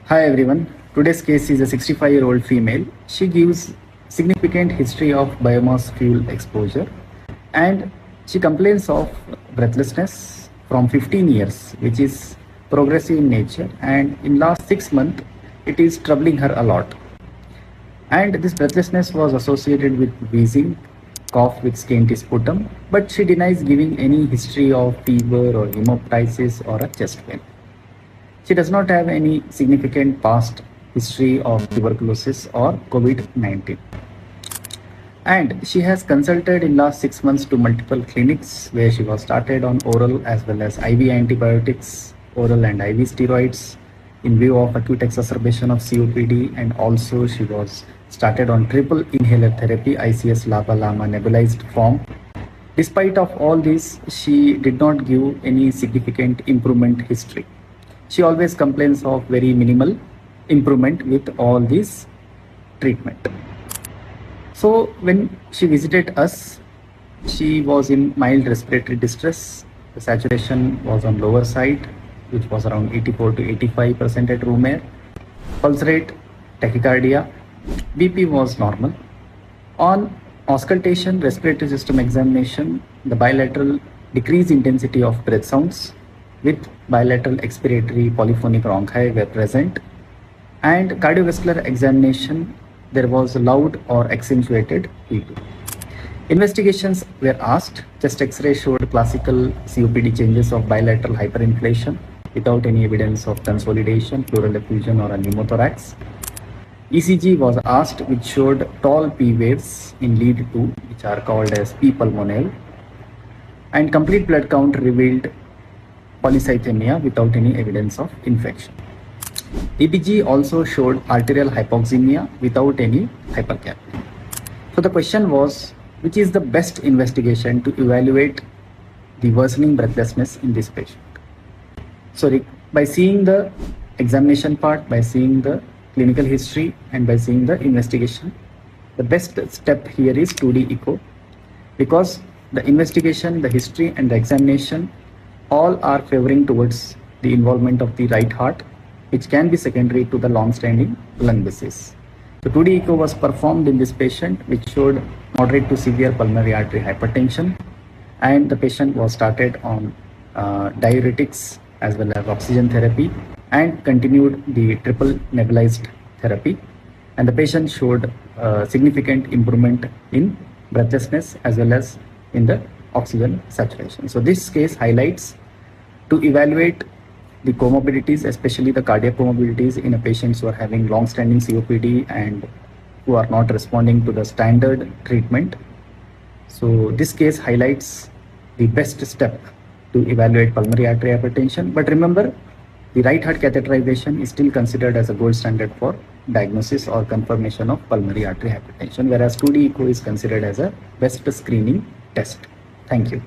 Hi everyone. Today's case is a 65-year-old female. She gives significant history of biomass fuel exposure and she complains of breathlessness from 15 years, which is progressive in nature, and in last 6 months it is troubling her a lot. And this breathlessness was associated with wheezing, cough with scanty sputum, but she denies giving any history of fever or hemoptysis or a chest pain. She does not have any significant past history of tuberculosis or COVID-19. And she has consulted in last 6 months to multiple clinics where she was started on oral as well as IV antibiotics, oral and IV steroids in view of acute exacerbation of COPD, and also she was started on triple inhaler therapy ICS LABA LAMA nebulized form. Despite of all this, she did not give any significant improvement history. She always complains of very minimal improvement with all this treatment. So when she visited us, she was in mild respiratory distress. The saturation was on lower side, which was around 84 to 85% at room air. Pulse rate, tachycardia, BP was normal. On auscultation, respiratory system examination, the bilateral decreased intensity of breath sounds with bilateral expiratory polyphonic bronchi were present, and cardiovascular examination, there was loud or accentuated P2. Investigations were asked. Chest X-ray showed classical COPD changes of bilateral hyperinflation without any evidence of consolidation, pleural effusion or a pneumothorax. ECG was asked, which showed tall P waves in lead 2, which are called as P pulmonale, and complete blood count revealed polycythemia without any evidence of infection. EPG also showed arterial hypoxemia without any hypercapnia. So the question was, which is the best investigation to evaluate the worsening breathlessness in this patient? So by seeing the examination part, by seeing the clinical history, and by seeing the investigation, the best step here is 2D echo, because the investigation, the history and the examination all are favoring towards the involvement of the right heart, which can be secondary to the long-standing lung disease. So 2D echo was performed in this patient, which showed moderate to severe pulmonary artery hypertension, and the patient was started on diuretics as well as oxygen therapy and continued the triple nebulized therapy, and the patient showed significant improvement in breathlessness as well as in the oxygen saturation. So this case highlights to evaluate the comorbidities, especially the cardiac comorbidities in a patients who are having long-standing COPD and who are not responding to the standard treatment. So this case highlights the best step to evaluate pulmonary artery hypertension. But remember, the right heart catheterization is still considered as a gold standard for diagnosis or confirmation of pulmonary artery hypertension, whereas 2D echo is considered as a best screening test. Thank you.